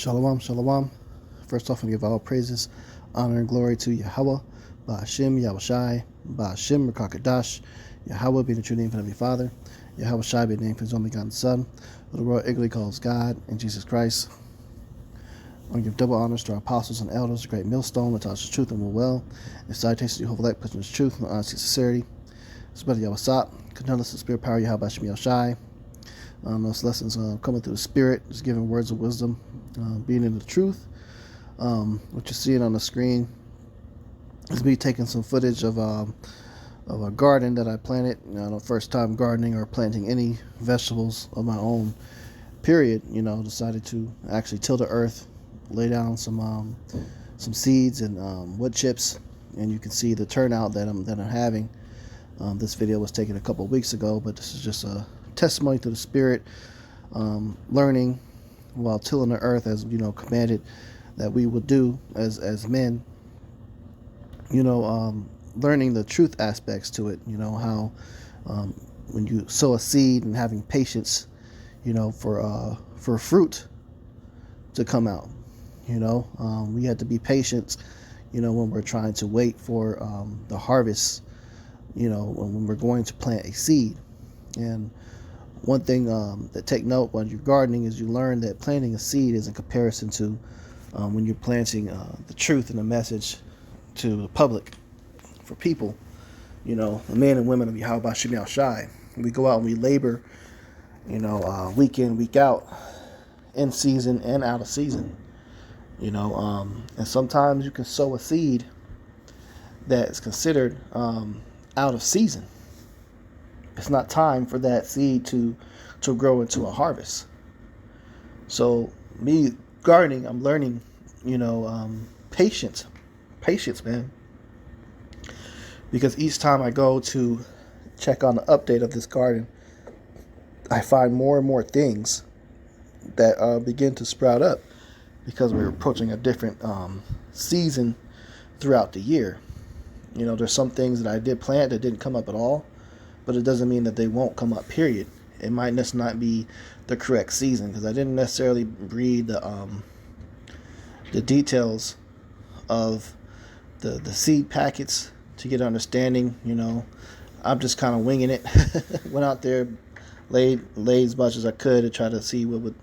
Shalom, shalom. First off, I give all praises, honor, and glory to Yahweh, Ba'ashem, Yahushai, Ba'ashem, Rakakadash, Yahweh being the true name for Heavenly Father, Yahweh Shai being the name for His only begotten Son, who the world eagerly calls God, and Jesus Christ. I want to give double honors to our apostles and elders, the great millstone, that taught us truth and will well, and salutations to Jehovah, like, pushing His truth and honesty and sincerity. It's brother Yahweh Sop, condolences to spirit power, Yahweh Ba'ashem, Yahushai. Those lessons coming through the Spirit, just giving words of wisdom, being in the truth. What you're seeing on the screen is me taking some footage of a garden that I planted. The first time gardening or planting any vegetables of my own. Period. Decided to actually till the earth, lay down some seeds and wood chips, and you can see the turnout that I'm having. This video was taken a couple of weeks ago, but this is just a testimony to the Spirit, learning while tilling the earth, as commanded that we would do as men. Learning the truth aspects to it. How when you sow a seed and having patience, for fruit to come out. We had to be patient. When we're trying to wait for the harvest. When we're going to plant a seed. And one thing that take note when you're gardening is you learn that planting a seed is in comparison to when you're planting the truth and the message to the public, for people, the men and women of Yahweh Ba'ashem Yahushai. We go out and we labor, week in, week out, in season and out of season, and sometimes you can sow a seed that is considered out of season. It's not time for that seed to grow into a harvest. So me gardening, I'm learning, patience, man. Because each time I go to check on the update of this garden, I find more and more things that begin to sprout up, because we're approaching a different season throughout the year. There's some things that I did plant that didn't come up at all, but it doesn't mean that they won't come up, period. It might just not be the correct season, because I didn't necessarily read the details of the seed packets to get understanding. I'm just kind of winging it. Went out there, laid as much as I could to try to see what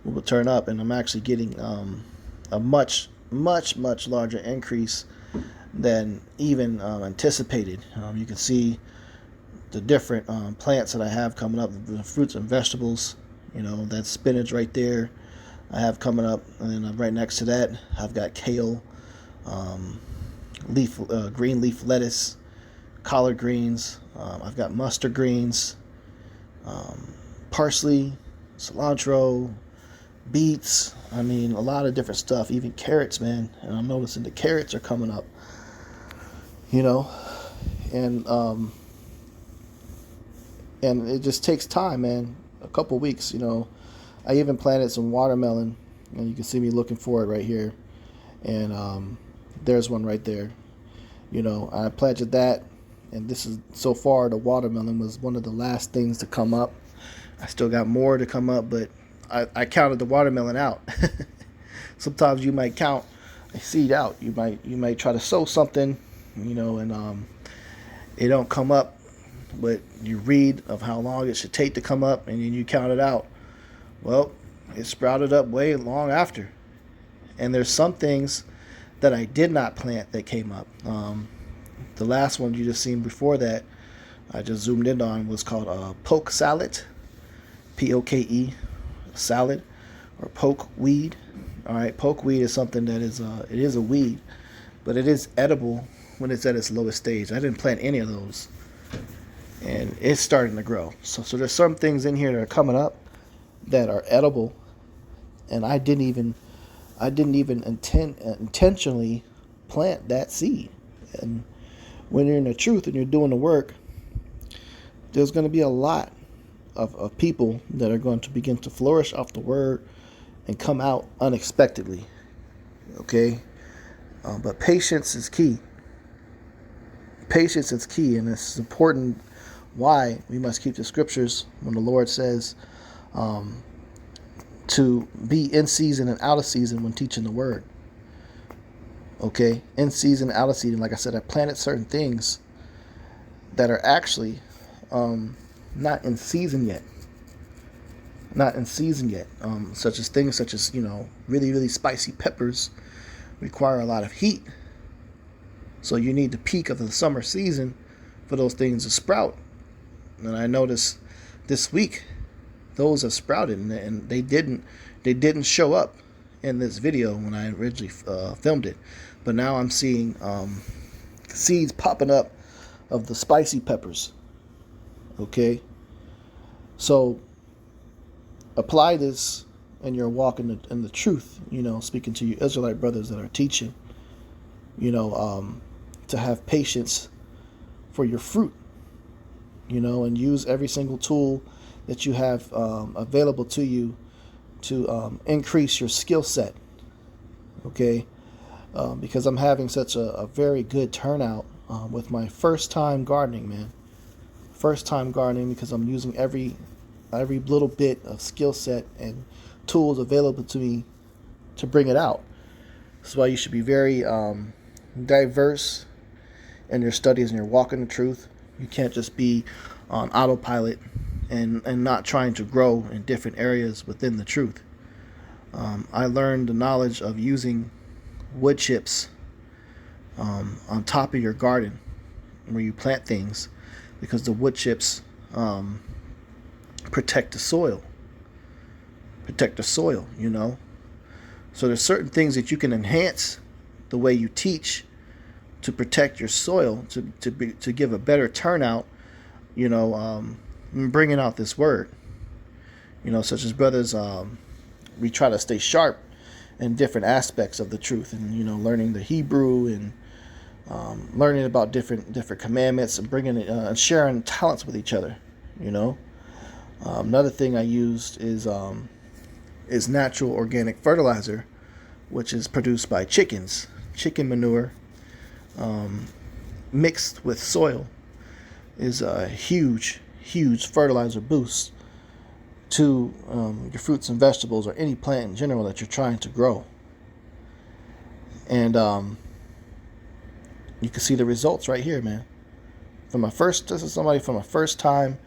would turn up, and I'm actually getting a much larger increase than even anticipated. You can see the different plants that I have coming up, the fruits and vegetables. That spinach right there I have coming up, and then right next to that I've got kale, green leaf lettuce, collard greens. I've got mustard greens, parsley, cilantro, beets. A lot of different stuff, even carrots, man. And I'm noticing the carrots are coming up, and it just takes time, man. A couple weeks, I even planted some watermelon, and you can see me looking for it right here. And there's one right there. I planted that, and this is, so far, the watermelon was one of the last things to come up. I still got more to come up, but I counted the watermelon out. Sometimes you might count a seed out. You might try to sow something, and it don't come up, but you read of how long it should take to come up, and then you count it out. Well, it sprouted up way long after. And there's some things that I did not plant that came up. The last one you just seen before that, I just zoomed in on, was called poke salad, P-O-K-E, salad, or poke weed. All right, poke weed is something that is it is a weed, but it is edible when it's at its lowest stage. I didn't plant any of those, and it's starting to grow. So there's some things in here that are coming up that are edible, and I didn't even intentionally plant that seed. And when you're in the truth and you're doing the work, there's going to be a lot of people that are going to begin to flourish off the word and come out unexpectedly. Okay? But patience is key. Patience is key, and it's important why we must keep the scriptures when the Lord says to be in season and out of season when teaching the word. Okay, in season, out of season. Like I said, I planted certain things that are actually not in season yet. Such as things such as, really, really spicy peppers require a lot of heat. So you need the peak of the summer season for those things to sprout. And I noticed this week those have sprouted, and they didn't show up in this video when I originally filmed it. But now I'm seeing seeds popping up of the spicy peppers. Okay, so apply this in your walk in the truth. Speaking to you Israelite brothers that are teaching. To have patience for your fruit. And use every single tool that you have available to you to increase your skill set. Okay, because I'm having such a very good turnout with my first time gardening, man. First time gardening, because I'm using every little bit of skill set and tools available to me to bring it out. That's why you should be very diverse in your studies and your walk in the truth. You can't just be on autopilot and not trying to grow in different areas within the truth. I learned the knowledge of using wood chips on top of your garden where you plant things, because the wood chips protect the soil. So there's certain things that you can enhance the way you teach to protect your soil, to give a better turnout, bringing out this word. Such as brothers, we try to stay sharp in different aspects of the truth, and learning the Hebrew and learning about different commandments, and bringing it and sharing talents with each other. Another thing I used is natural organic fertilizer, which is produced by chicken manure, mixed with soil. Is a huge fertilizer boost to your fruits and vegetables, or any plant in general that you're trying to grow. And you can see the results right here, man. This is somebody from a first time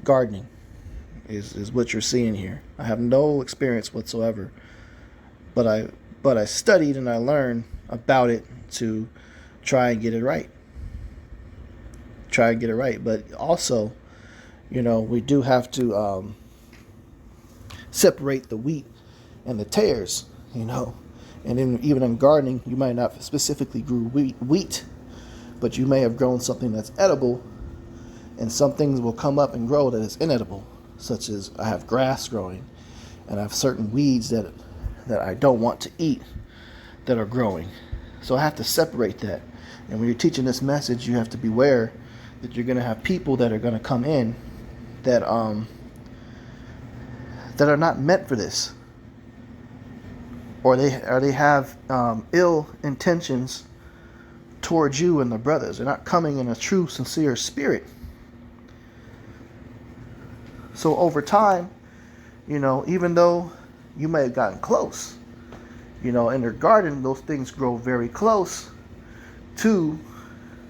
gardening is what you're seeing here. I have no experience whatsoever, but I studied and I learned about it to try and get it right. But also, we do have to separate the wheat and the tares. And even in gardening, you might not specifically grew wheat, but you may have grown something that's edible, and some things will come up and grow that is inedible, such as I have grass growing, and I have certain weeds that I don't want to eat that are growing. So I have to separate that. And when you're teaching this message, you have to beware that you're going to have people that are going to come in that are not meant for this, or they have ill intentions towards you and the brothers. They're not coming in a true, sincere spirit. So over time, even though you may have gotten close, in their garden, those things grow very close to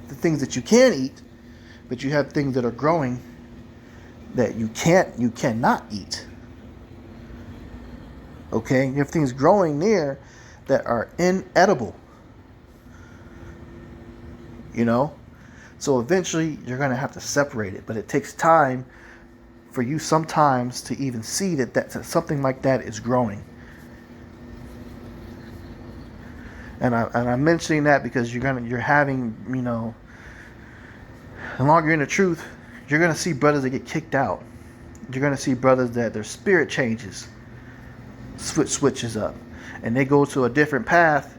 the things that you can eat, but you have things that are growing that you cannot eat. Okay, you have things growing near that are inedible. So eventually you're going to have to separate it, but it takes time for you sometimes to even see that something like that is growing. And I'm mentioning that because you're having, the longer you're in the truth, you're going to see brothers that get kicked out. You're going to see brothers that their spirit changes, switches up, and they go to a different path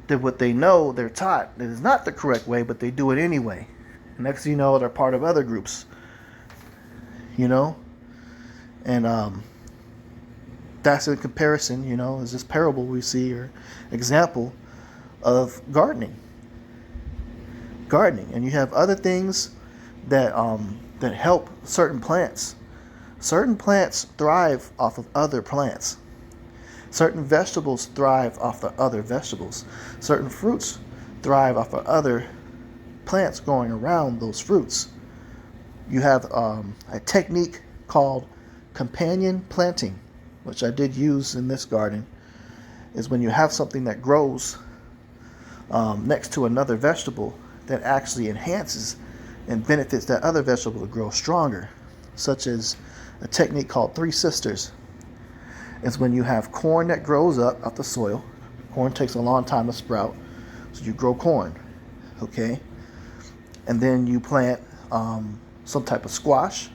than what they know they're taught. That is not the correct way, but they do it anyway. Next thing you know, they're part of other groups. And that's in comparison, is this parable we see, or example of gardening. And you have other things that help certain plants Certain plants thrive off of other plants. Certain vegetables thrive off of other vegetables. Certain fruits thrive off of other plants growing around those fruits. You have a technique called companion planting, which I did use in this garden, is when you have something that grows next to another vegetable that actually enhances and benefits that other vegetable to grow stronger, such as a technique called Three Sisters. It's when you have corn that grows up out the soil. Corn takes a long time to sprout, so you grow corn, okay? And then you plant some type of squash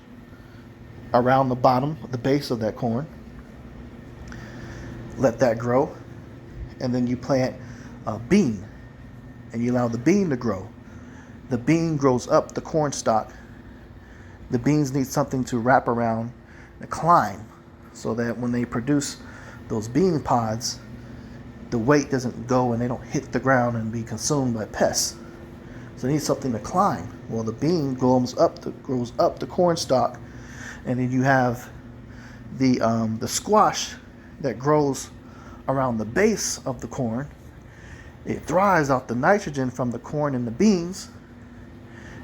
around the bottom, the base of that corn. Let that grow. And then you plant a bean, and you allow the bean to grow. The bean grows up the corn stalk. The beans need something to wrap around and climb, so that when they produce those bean pods, the weight doesn't go and they don't hit the ground and be consumed by pests. So they need something to climb. Well, the bean grows up the corn stalk, and then you have the squash that grows around the base of the corn. It thrives off the nitrogen from the corn and the beans,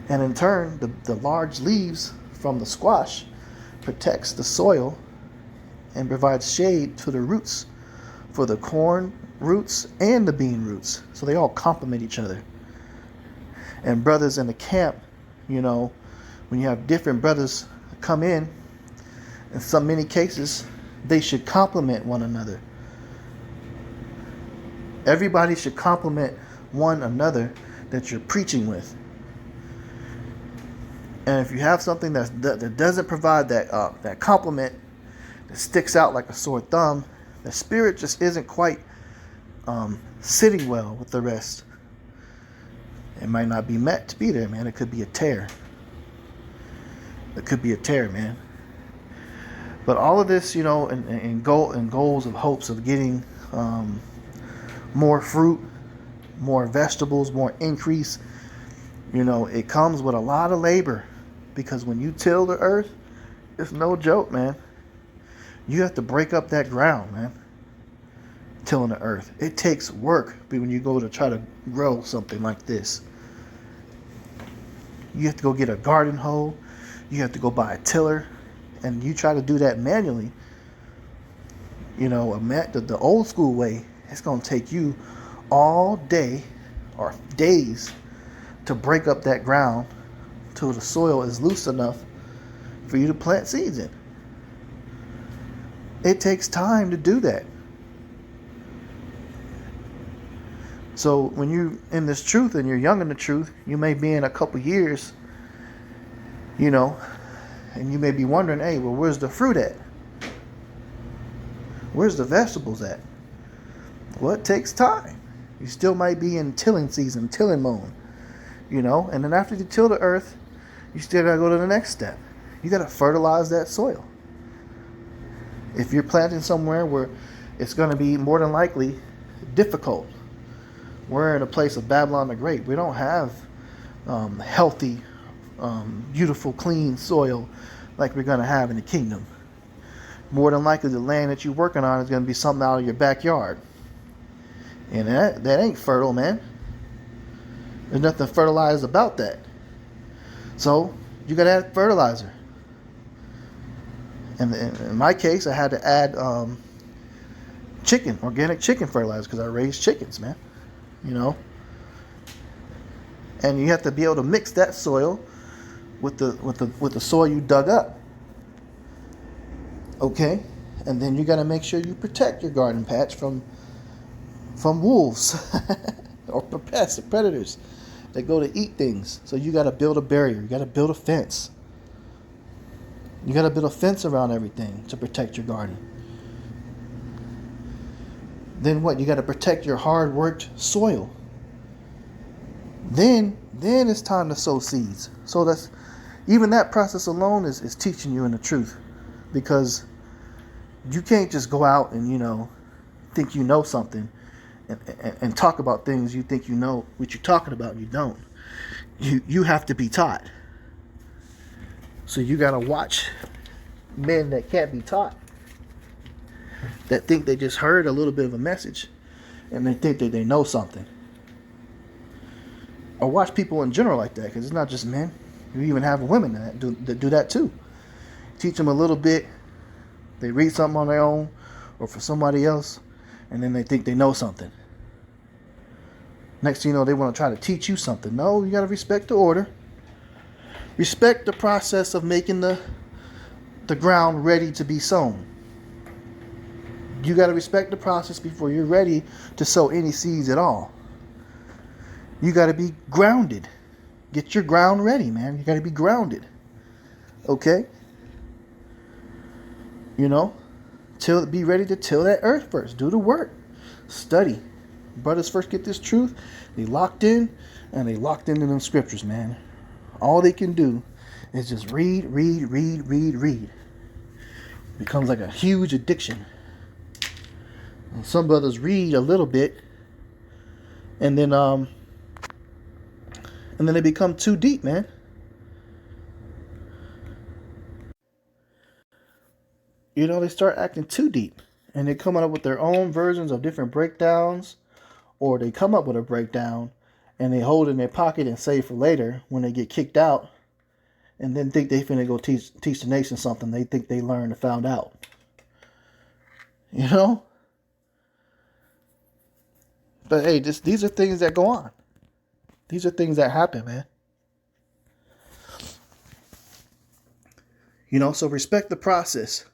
and in turn, the large leaves from the squash protects the soil and provides shade to the roots for the corn roots and the bean roots. So they all complement each other. And brothers in the camp, you know, when you have different brothers come in many cases, they should complement one another. Everybody should complement one another that you're preaching with. And if you have something that doesn't provide that complement, that sticks out like a sore thumb, the spirit just isn't quite sitting well with the rest. It might not be meant to be there, man. It could be a tear. It could be a tear, man. But all of this, you know, and goals of hopes of getting more fruit, more vegetables, more increase, you know, it comes with a lot of labor, because when you till the earth, it's no joke, man. You have to break up that ground, man. Tilling the earth. It takes work when you go to try to grow something like this. You have to go get a garden hoe. You have to go buy a tiller. And you try to do that manually. You know, the old school way, it's going to take you all day or days to break up that ground till the soil is loose enough for you to plant seeds in. It takes time to do that. So when you're in this truth and you're young in the truth, you may be in a couple years, you know, and you may be wondering, hey, well, where's the fruit at? Where's the vegetables at? Well, it takes time. You still might be in tilling season, tilling mode, you know, and then after you till the earth, you still got to go to the next step. You got to fertilize that soil. If you're planting somewhere where it's going to be more than likely difficult. We're in a place of Babylon the Great. We don't have healthy, beautiful, clean soil like we're going to have in the kingdom. More than likely, the land that you're working on is going to be something out of your backyard. And that ain't fertile, man. There's nothing fertilized about that. So, you got to add fertilizer. And in my case, I had to add organic chicken fertilizer, because I raised chickens, man. You know, and you have to be able to mix that soil with the soil you dug up. Okay, and then you got to make sure you protect your garden patch from wolves or pests, predators that go to eat things. So you got to build a barrier. You got to build a fence. You got to build a fence around everything to protect your garden. Then what? You got to protect your hard-worked soil. Then it's time to sow seeds. So that's even that process alone is teaching you in the truth, because you can't just go out and, you know, think you know something and talk about things you think you know what you're talking about, and you don't. You have to be taught. So you got to watch men that can't be taught, that think they just heard a little bit of a message and they think that they know something. Or watch people in general like that, because it's not just men. You even have women that do that too. Teach them a little bit, they read something on their own or for somebody else, and then they think they know something. Next thing you know, they want to try to teach you something. No, you got to respect the order. Respect the process of making the ground ready to be sown. You got to respect the process before you're ready to sow any seeds at all. You got to be grounded. Get your ground ready, man. You got to be grounded. Okay? You know, be ready to till that earth first. Do the work. Study. Brothers first get this truth. They locked in, and they locked into them scriptures, man. All they can do is just read. It becomes like a huge addiction. And some brothers read a little bit, and then they become too deep, man. You know, they start acting too deep, and they come up with their own versions of different breakdowns, or they come up with a breakdown and they hold it in their pocket and save for later when they get kicked out, and then think they finna go teach the nation something they think they learned and found out. You know? But hey, these are things that go on. These are things that happen, man. You know, so respect the process.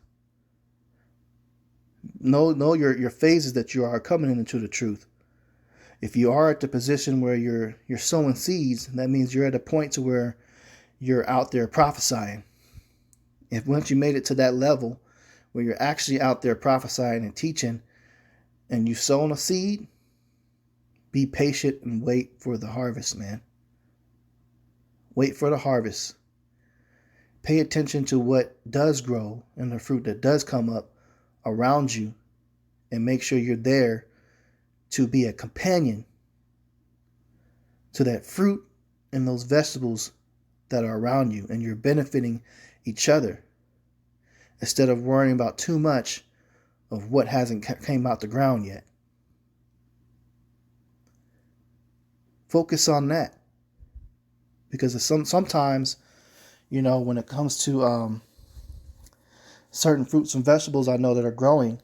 Know your phases that you are coming into the truth. If you are at the position where you're sowing seeds, that means you're at a point to where you're out there prophesying. If once you made it to that level where you're actually out there prophesying and teaching, and you've sown a seed, be patient and wait for the harvest, man. Wait for the harvest. Pay attention to what does grow and the fruit that does come up around you, and make sure you're there to be a companion to that fruit and those vegetables that are around you, and you're benefiting each other instead of worrying about too much of what hasn't came out the ground yet. Focus on that, because sometimes, you know, when it comes to certain fruits and vegetables I know that are growing,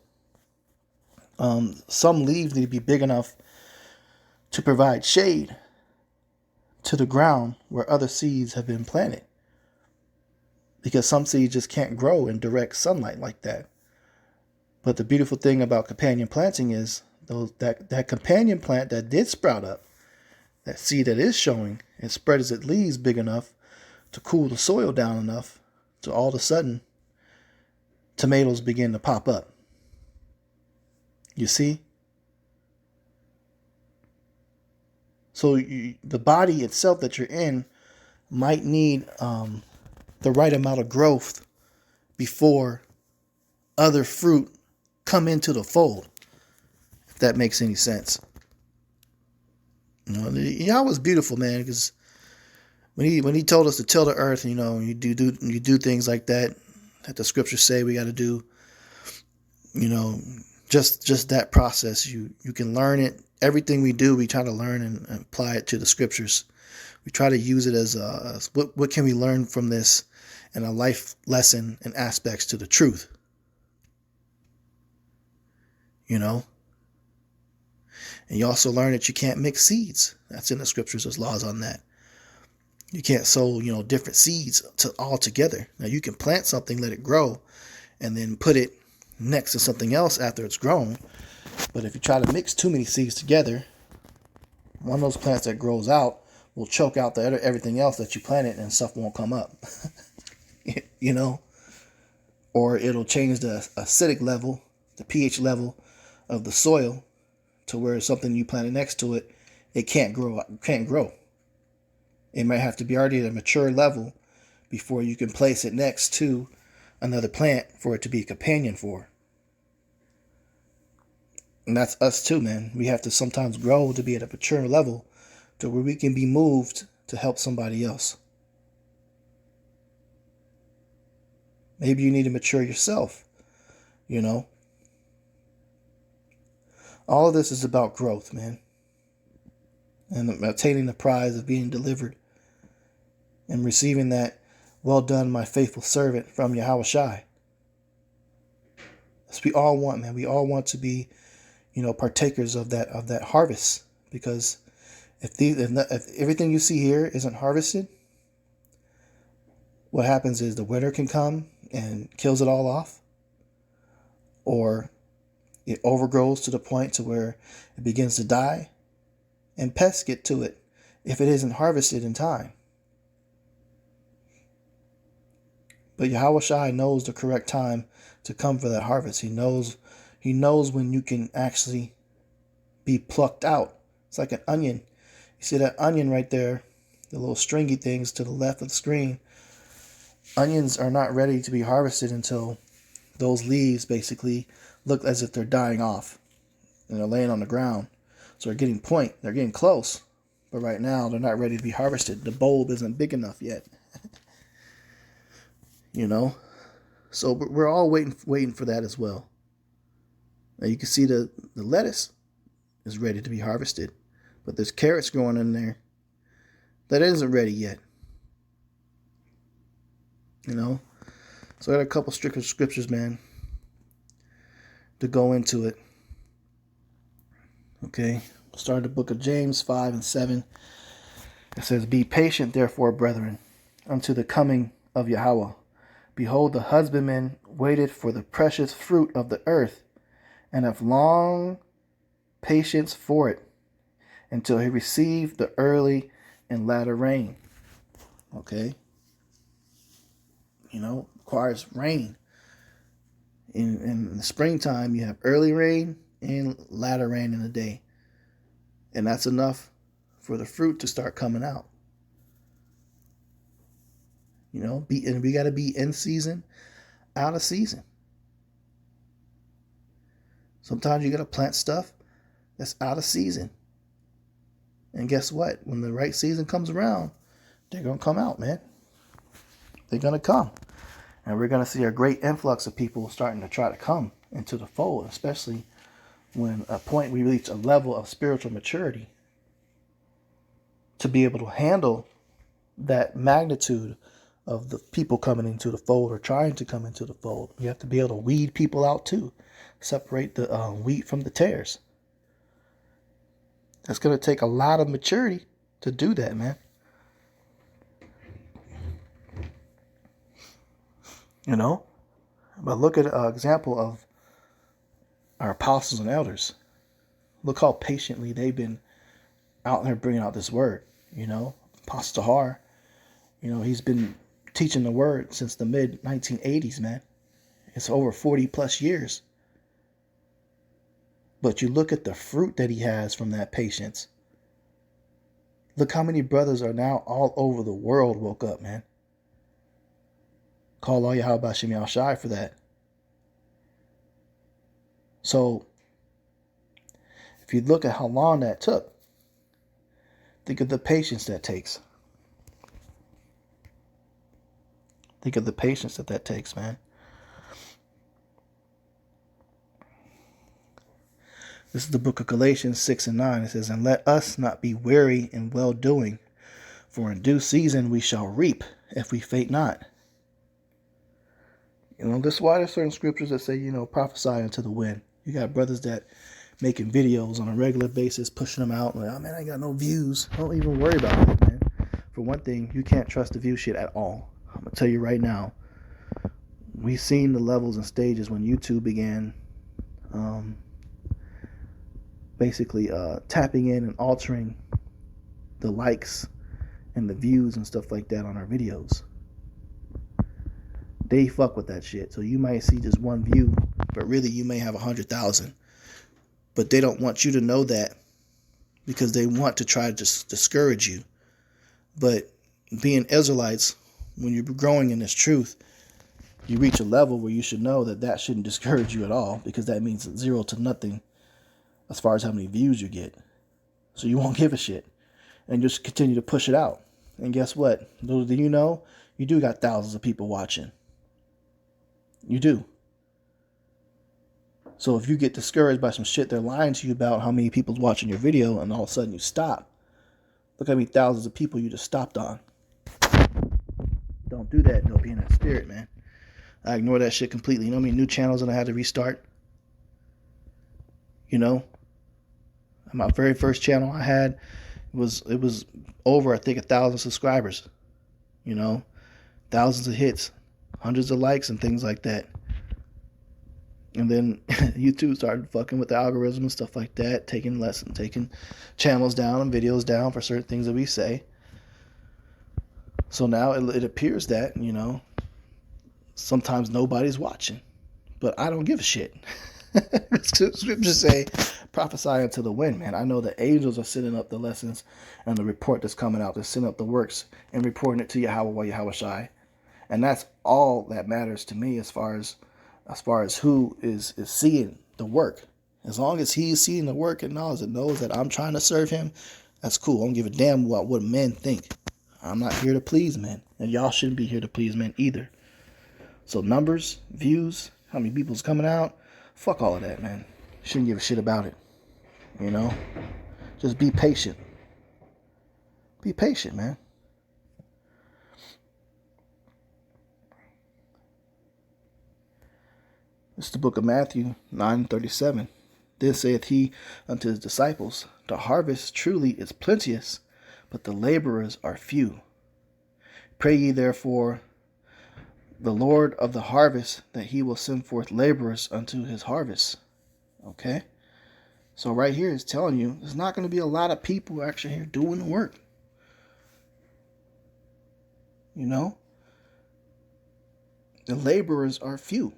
some leaves need to be big enough to provide shade to the ground where other seeds have been planted, because some seeds just can't grow in direct sunlight like that. But the beautiful thing about companion planting is that companion plant that did sprout up, that seed that is showing, it spreads its leaves big enough to cool the soil down enough to all of a sudden tomatoes begin to pop up. You see? So the body itself that you're in might need the right amount of growth before other fruit come into the fold, if that makes any sense. You know, Yah was beautiful, man, because when he told us to till the earth, you know, you do things like that the scriptures say we got to do. You know, just that process. You can learn it. Everything we do, we try to learn and apply it to the scriptures. We try to use it as what can we learn from this, and a life lesson and aspects to the truth. You know. And you also learn that you can't mix seeds. That's in the scriptures. There's laws on that. You can't sow, you know, different seeds all together. Now you can plant something, let it grow, and then put it next to something else after it's grown. But if you try to mix too many seeds together, one of those plants that grows out will choke out everything else that you planted, and stuff won't come up. You know? Or it'll change the acidic level, the pH level of the soil, to where something you planted next to it, it can't grow. It might have to be already at a mature level before you can place it next to another plant for it to be a companion for. And that's us too, man. We have to sometimes grow to be at a mature level to where we can be moved to help somebody else. Maybe you need to mature yourself, you know. All of this is about growth, man. And attaining the prize of being delivered and receiving that "well done, my faithful servant" from Yahweh Shai. That's what we all want, man. We all want to be, partakers of that harvest. Because if everything you see here isn't harvested, what happens is the winter can come and kills it all off, or it overgrows to the point to where it begins to die, and pests get to it if it isn't harvested in time. But Yahweh Shai knows the correct time to come for that harvest. He knows when you can actually be plucked out. It's like an onion. You see that onion right there, the little stringy things to the left of the screen. Onions are not ready to be harvested until those leaves basically look as if they're dying off and they're laying on the ground. So they're getting close. But right now they're not ready to be harvested. The bulb isn't big enough yet. So we're all waiting for that as well. Now you can see the lettuce is ready to be harvested, but there's carrots growing in there that isn't ready yet. So I got a couple scriptures, man, to go into it. Okay, we'll start the book of James 5 and 7. It says, "Be patient, therefore, brethren, unto the coming of Yahweh. Behold, the husbandman waited for the precious fruit of the earth, and have long patience for it, until he receive the early and latter rain." Okay? Requires rain. In the springtime, you have early rain and latter rain in the day. And that's enough for the fruit to start coming out. And we got to be in season, out of season. Sometimes you got to plant stuff that's out of season. And guess what? When the right season comes around, they're going to come out, man. They're going to come. And we're going to see a great influx of people starting to try to come into the fold, especially when we reach a level of spiritual maturity to be able to handle that magnitude of the people coming into the fold or trying to come into the fold. You have to be able to weed people out too. Separate the wheat from the tares. That's going to take a lot of maturity to do that, man. But look at an example of our apostles and elders. Look how patiently they've been out there bringing out this word. Apostle Tahar, he's been teaching the word since the mid 1980s, man. It's over 40 plus years. But you look at the fruit that he has from that patience. Look how many brothers are now all over the world woke up, man. Call all Yahweh B'Shem Yahweh Shai for that. So, if you look at how long that took, think of the patience that takes. Think of the patience that takes, man. This is the book of Galatians 6 and 9. It says, "And let us not be weary in well-doing, for in due season we shall reap, if we faint not." This is why there's certain scriptures that say, prophesy unto the wind. You got brothers that making videos on a regular basis, pushing them out. Like, "Oh man, I ain't got no views." Don't even worry about that, man. For one thing, you can't trust the view shit at all. I'm going to tell you right now. We've seen the levels and stages when YouTube began basically tapping in and altering the likes and the views and stuff like that on our videos. They fuck with that shit. So you might see just one view, but really you may have 100,000. But they don't want you to know that because they want to try to just discourage you. But being Israelites, when you're growing in this truth, you reach a level where you should know that shouldn't discourage you at all, because that means 0 to nothing as far as how many views you get. So you won't give a shit and just continue to push it out. And guess what? Little do you know, you do got thousands of people watching. You do. So if you get discouraged by some shit they're lying to you about, how many people's watching your video, and all of a sudden you stop, look how many thousands of people you just stopped on. Don't do that. Don't be in that spirit, man. I ignore that shit completely. You know how many new channels that I had to restart? You know, my very first channel I had it was over, I think, 1,000 subscribers. You know, thousands of hits, hundreds of likes, and things like that. And then YouTube started fucking with the algorithm and stuff like that, taking channels down and videos down for certain things that we say. So now it appears that, you know, sometimes nobody's watching. But I don't give a shit. Scriptures say, prophesy unto the wind, man. I know the angels are sending up the lessons and the report that's coming out. They're sending up the works and reporting it to Yahweh Shai. And that's all that matters to me as far as who is seeing the work. As long as he's seeing the work and knows that I'm trying to serve him, that's cool. I don't give a damn what men think. I'm not here to please men. And y'all shouldn't be here to please men either. So numbers, views, how many people's coming out, fuck all of that, man. Shouldn't give a shit about it. You know? Just be patient. Be patient, man. This is the book of Matthew 9:37. Then saith he unto his disciples, the harvest truly is plenteous, but the laborers are few. Pray ye therefore the Lord of the harvest that he will send forth laborers unto his harvest. Okay? So right here it's telling you there's not going to be a lot of people actually here doing the work. You know? The laborers are few.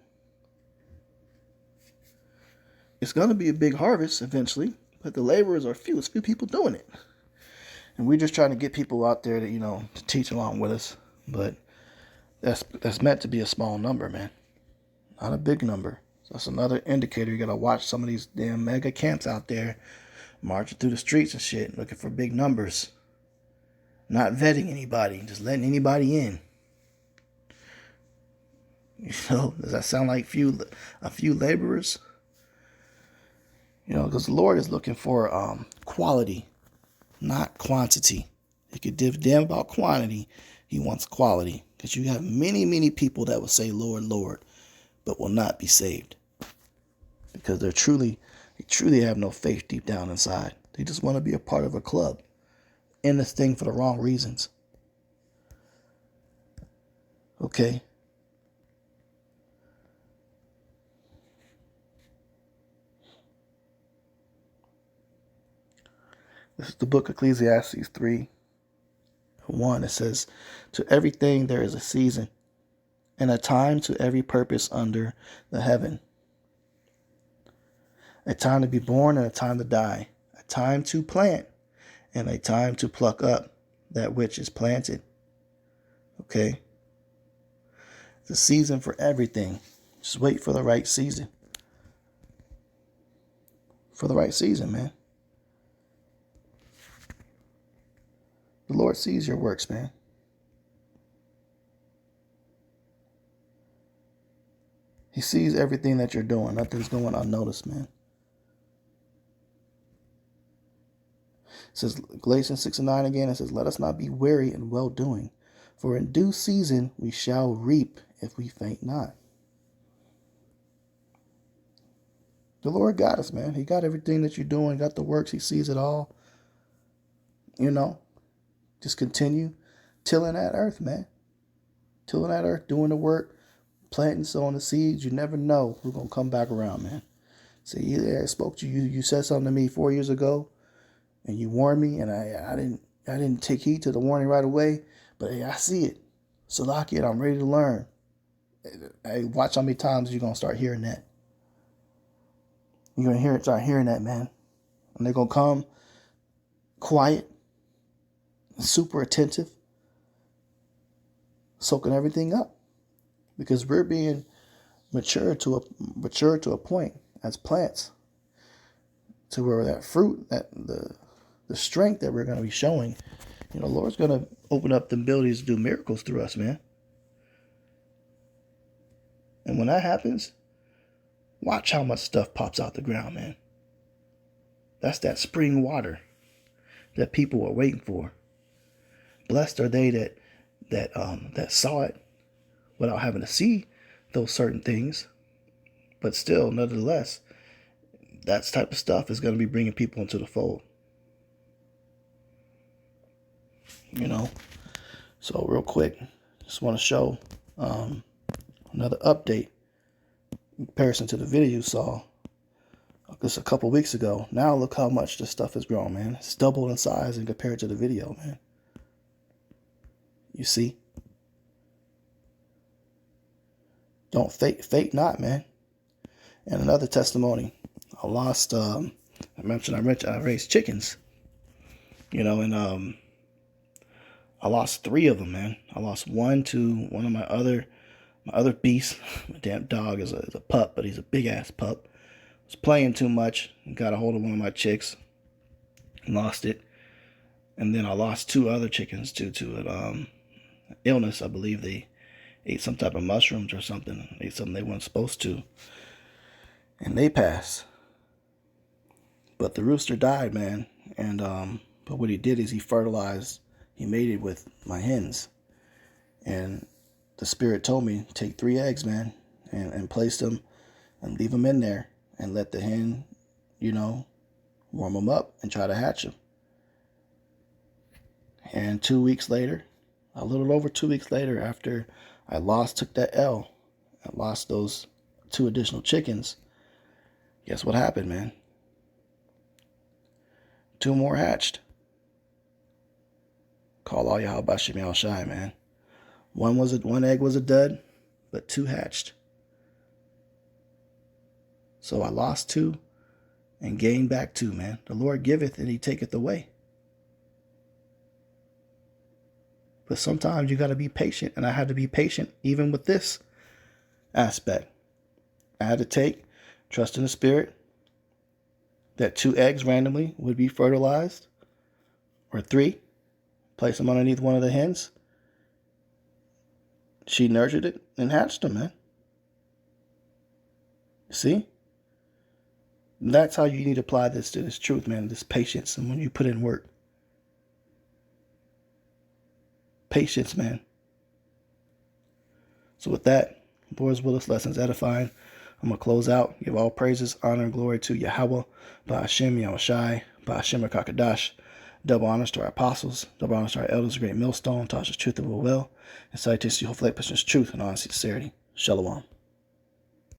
It's going to be a big harvest eventually, but the laborers are few. It's few people doing it. And we're just trying to get people out there to, you know, to teach along with us. But that's meant to be a small number, man. Not a big number. So that's another indicator. You got to watch some of these damn mega camps out there marching through the streets and shit, looking for big numbers. Not vetting anybody, just letting anybody in. You know, does that sound like a few laborers? You know, because the Lord is looking for quality, not quantity. He could give a damn about quantity. He wants quality. Because you have many, many people that will say, Lord, Lord, but will not be saved. Because they truly have no faith deep down inside. They just want to be a part of a club. In this thing for the wrong reasons. Okay. This is the book of Ecclesiastes 3:1. It says, to everything there is a season, and a time to every purpose under the heaven. A time to be born and a time to die. A time to plant and a time to pluck up that which is planted. Okay? It's a season for everything. Just wait for the right season. For the right season, man. The Lord sees your works, man. He sees everything that you're doing. Nothing's going unnoticed, man. It says, Galatians 6:9 again, it says, let us not be weary in well-doing, for in due season we shall reap if we faint not. The Lord got us, man. He got everything that you're doing. He got the works. He sees it all. You know, just continue tilling that earth, man. Tilling that earth, doing the work, planting, sowing the seeds. You never know who's going to come back around, man. See, yeah, I spoke to you. You said something to me 4 years ago, and you warned me, and I didn't take heed to the warning right away. But hey, I see it. Salakia, I'm ready to learn. Hey, watch how many times you're going to start hearing that. You're going to start hearing that, man. And they're going to come quiet, super attentive, soaking everything up. Because we're being mature to a point as plants, to where that fruit, that the strength that we're going to be showing, you know, Lord's going to open up the abilities to do miracles through us, man. And when that happens, watch how much stuff pops out the ground, man. That's that spring water that people are waiting for. Blessed are they that saw it without having to see those certain things. But still, nonetheless, that type of stuff is going to be bringing people into the fold. You know? So real quick, just want to show another update in comparison to the video you saw just a couple weeks ago. Now look how much this stuff has grown, man. It's doubled in size and compared to the video, man. You see? Don't fake not, man. And another testimony. I lost, I mentioned I raised chickens. You know, and I lost 3 of them, man. I lost one to one of my other beasts. My damn dog is a pup, but he's a big ass pup. Was playing too much and got a hold of one of my chicks. Lost it. And then I lost 2 other chickens due to an illness. I believe they ate some type of mushrooms or something. Ate something they weren't supposed to. And they passed. But the rooster died, man. And but what he did is he mated with my hens. And the spirit told me, take 3 eggs, man, and place them and leave them in there and let the hen, you know, warm them up and try to hatch them. And 2 weeks later, a little over 2 weeks later, after I took that L, I lost those 2 additional chickens. Guess what happened, man? 2 more hatched. Call all y'all Bashim Yal Shai, man. One egg was a dud, but 2 hatched. So I lost 2 and gained back 2, man. The Lord giveth and he taketh away. But sometimes you got to be patient, and I had to be patient even with this aspect. I had to trust in the spirit that 2 eggs randomly would be fertilized, or 3, place them underneath one of the hens. She nurtured it and hatched them, man. See? That's how you need to apply this to this truth, man, this patience, and when you put in work. Patience, man. So with that, Lord's will, this lesson's edifying. I'm going to close out. Give all praises, honor, and glory to Yahweh, Ba'ashem, Yahushai, Ba'ashem, Rakakadash. Double honors to our apostles. Double honors to our elders, great millstone, Tasha's truth of will, and salutations to your whole flight, truth and honesty, sincerity. Shalom.